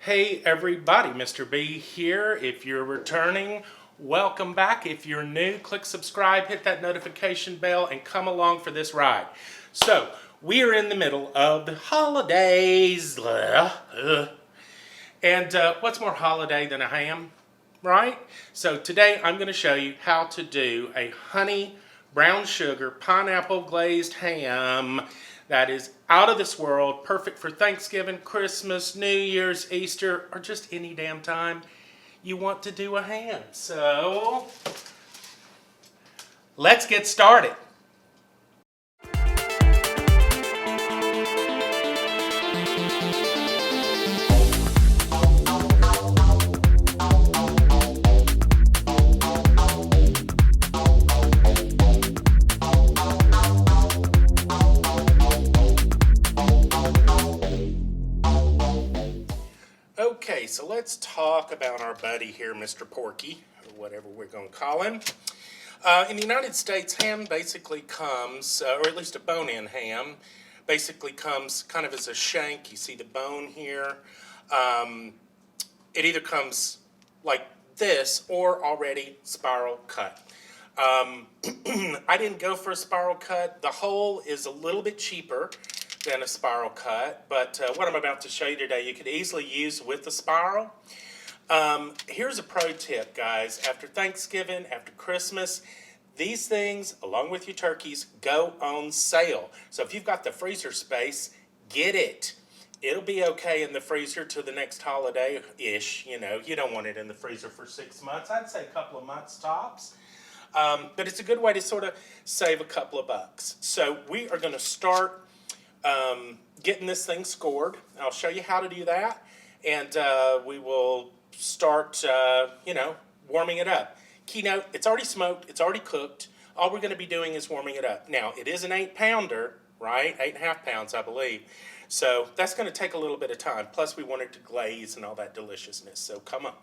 Hey everybody, Mr. B here. If you're returning, welcome back. If you're new, click subscribe, hit that notification bell, and come along for this ride. So, we are in the middle of the holidays. And what's more holiday than a ham, right? So today I'm going to show you how to do a honey, brown sugar, pineapple glazed ham that is out of this world, perfect for Thanksgiving, Christmas, New Year's, Easter, or just any damn time you want to do a ham. So, let's get started. Okay, so let's talk about our buddy here, Mr. Porky, or whatever we're going to call him. In the United States, ham basically comes, or at least a bone-in ham, basically comes kind of as a shank. You see the bone here. It either comes like this or already spiral cut. I didn't go for a spiral cut. The whole is a little bit cheaper than a spiral cut, but what I'm about to show you today you could easily use with the spiral. Here's a pro tip, guys. After Thanksgiving, after Christmas, these things, along with your turkeys, go on sale. So if you've got the freezer space, get it. It'll be okay in the freezer till the next holiday-ish. You know, you don't want it in the freezer for 6 months. I'd say a couple of months tops. But it's a good way to sort of save a couple of bucks. So we are going to start getting this thing scored. I'll show you how to do that, and we will start, warming it up. Keynote, it's already smoked, it's already cooked. All we're going to be doing is warming it up. Now, it is an 8-pounder, right? 8.5 pounds, I believe. So that's going to take a little bit of time. Plus, we want it to glaze and all that deliciousness, so come on.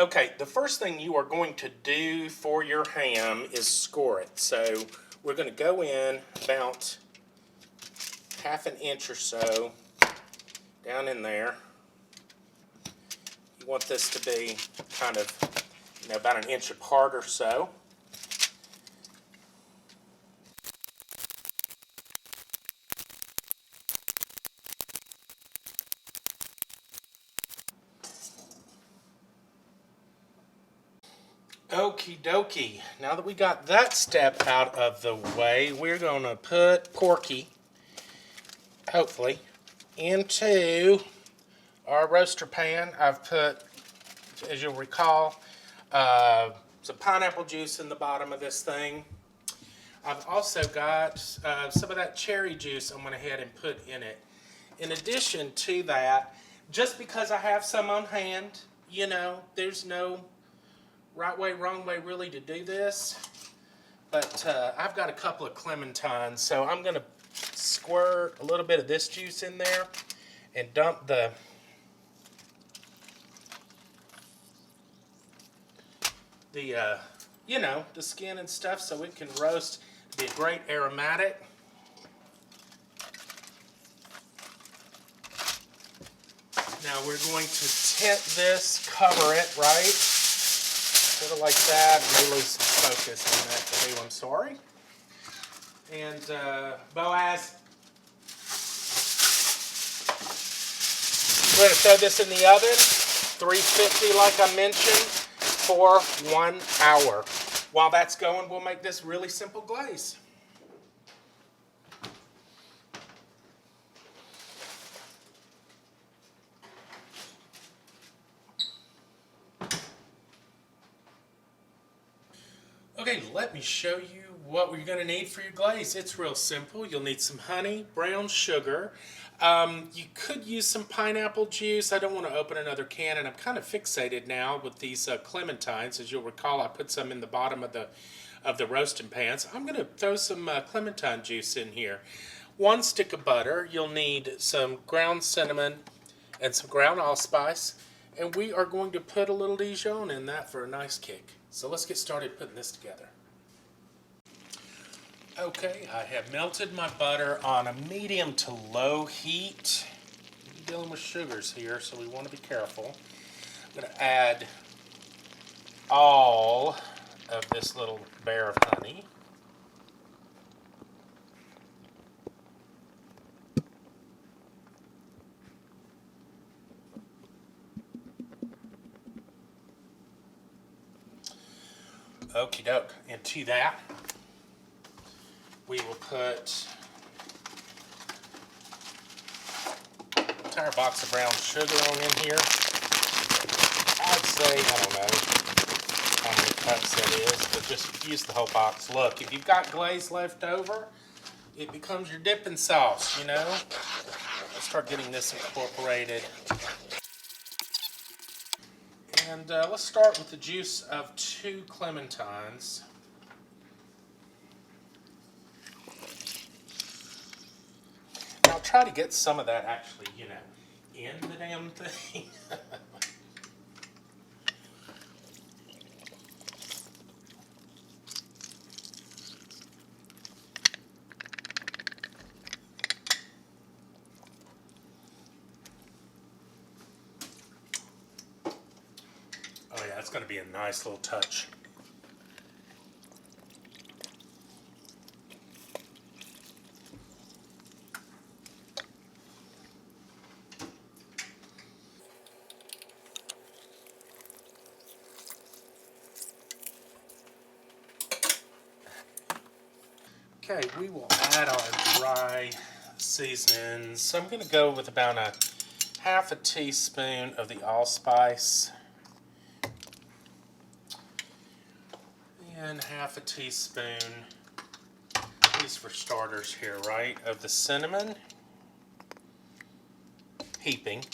Okay, the first thing you are going to do for your ham is score it. So we're going to go in about half an inch or so down in there. You want this to be kind of, about an inch apart or so. Okie dokie. Now that we got that step out of the way, we're going to put Porky, hopefully, into our roaster pan. I've put, as you'll recall, some pineapple juice in the bottom of this thing. I've also got some of that cherry juice I went ahead and put in it. In addition to that, just because I have some on hand, there's no right way, wrong way really to do this. But I've got a couple of clementines, so I'm going to squirt a little bit of this juice in there and dump the skin and stuff so it can roast. It'll be a great aromatic. Now we're going to tint this, cover it, right? Sort of like that. Really lose some focus on that too, I'm sorry. And Boaz, we're going to throw this in the oven, 350 like I mentioned, for 1 hour. While that's going, we'll make this really simple glaze. Okay, let me show you what we're going to need for your glaze. It's real simple. You'll need some honey, brown sugar. You could use some pineapple juice. I don't want to open another can, and I'm kind of fixated now with these clementines. As you'll recall, I put some in the bottom of the roasting pans. I'm going to throw some clementine juice in here. 1 stick of butter. You'll need some ground cinnamon and some ground allspice. And we are going to put a little Dijon in that for a nice kick. So let's get started putting this together. Okay, I have melted my butter on a medium to low heat. dealing with sugars here, so we want to be careful. I'm going to add all of this little bear of honey. Okie doke. Into that, we will put an entire box of brown sugar on in here. I'd say, I don't know how many cups that is, but just use the whole box. Look, if you've got glaze left over, it becomes your dipping sauce, you know? Let's start getting this incorporated. And let's start with the juice of 2 clementines. And I'll try to get some of that actually, you know, in the damn thing. Oh yeah, it's going to be a nice little touch. Okay, we will add our dry seasonings. So I'm going to go with about a half a teaspoon of the allspice. And half a teaspoon, at least for starters here, right, of the cinnamon, heaping.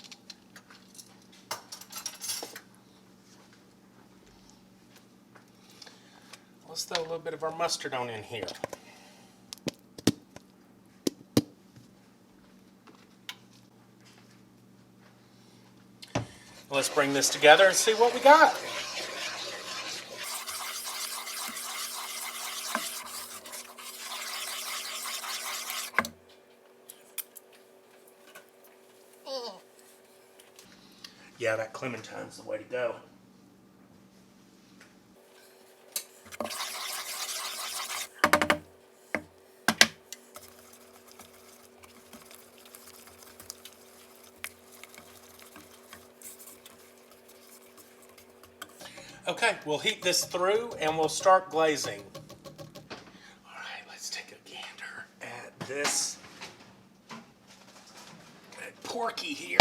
Let's throw a little bit of our mustard on in here. Let's bring this together and see what we got. Yeah, that clementine's the way to go. Okay, we'll heat this through and we'll start glazing. All right, let's take a gander at this. At Porky here.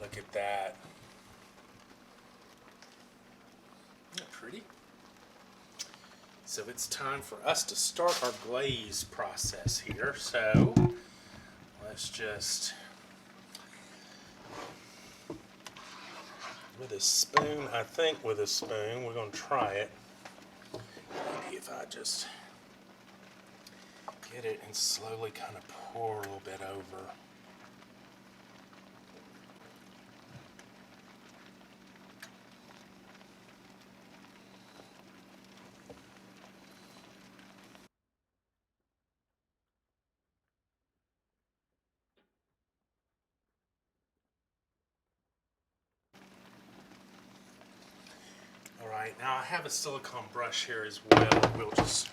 Look at that. Isn't that pretty? So it's time for us to start our glaze process here. So let's just, with a spoon, I think with a spoon, we're going to try it. Maybe if I just get it and slowly kind of pour a little bit over. Alright, now I have a silicone brush here as well. We'll just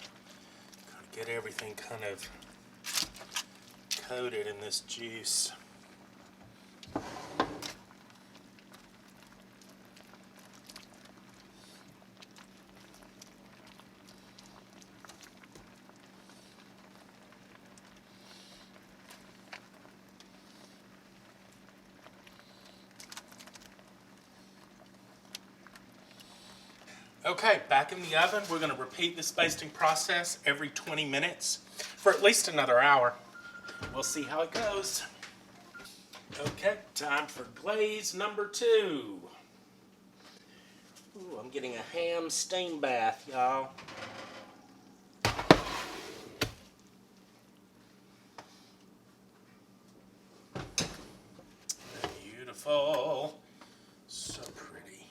kind of get everything kind of coated in this juice. Okay, back in the oven. We're going to repeat this basting process every 20 minutes for at least another hour. We'll see how it goes. Okay, time for glaze number 2. Ooh, I'm getting a ham steam bath, y'all. beautiful. So pretty.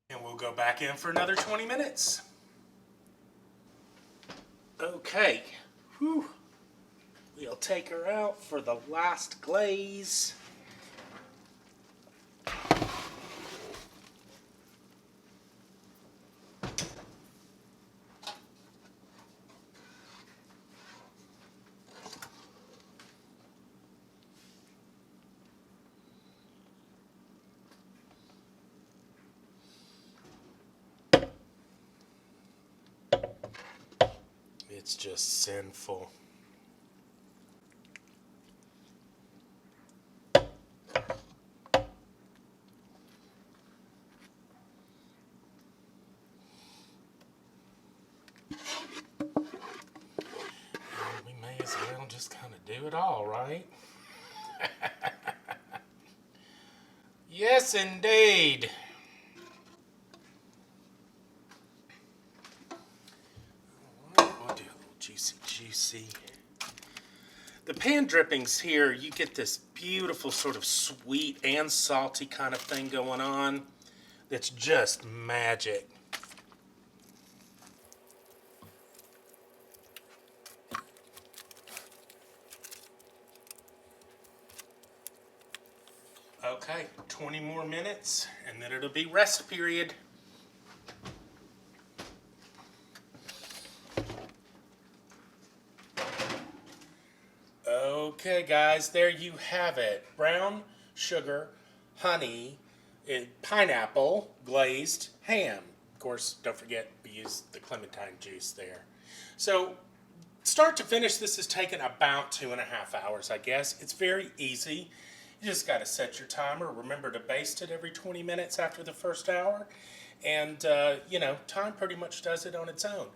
And we'll go back in for another 20 minutes. Okay. Whew. We'll take her out for the last glaze. It's just sinful. We may as well just kind of do it all, right? Yes, indeed. We'll do a little juicy. The pan drippings here, you get this beautiful sort of sweet and salty kind of thing going on. That's just magic. Okay, 20 more minutes and then it'll be rest period. Okay guys, there you have it. Brown sugar, honey, pineapple, glazed ham. Of course, don't forget we used the clementine juice there. So start to finish, this has taken about 2.5 hours, I guess. It's very easy. You just got to set your timer. Remember to baste it every 20 minutes after the first hour. And, you know, time pretty much does it on its own.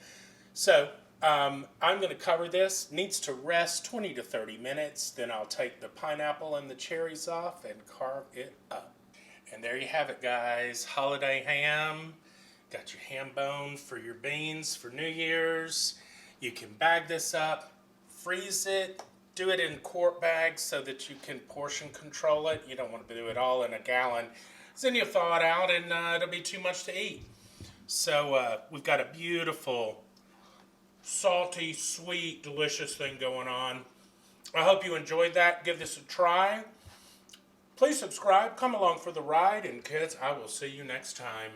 So I'm going to cover this. Needs to rest 20 to 30 minutes. Then I'll take the pineapple and the cherries off and carve it up. And there you have it, guys. Holiday ham. Got your ham bone for your beans for New Year's. You can bag this up, freeze it, do it in quart bags so that you can portion control it. You don't want to do it all in a gallon. So then you thaw it out and it'll be too much to eat. So we've got a beautiful, salty, sweet, delicious thing going on. I hope you enjoyed that. Give this a try. Please subscribe. Come along for the ride. And kids, I will see you next time.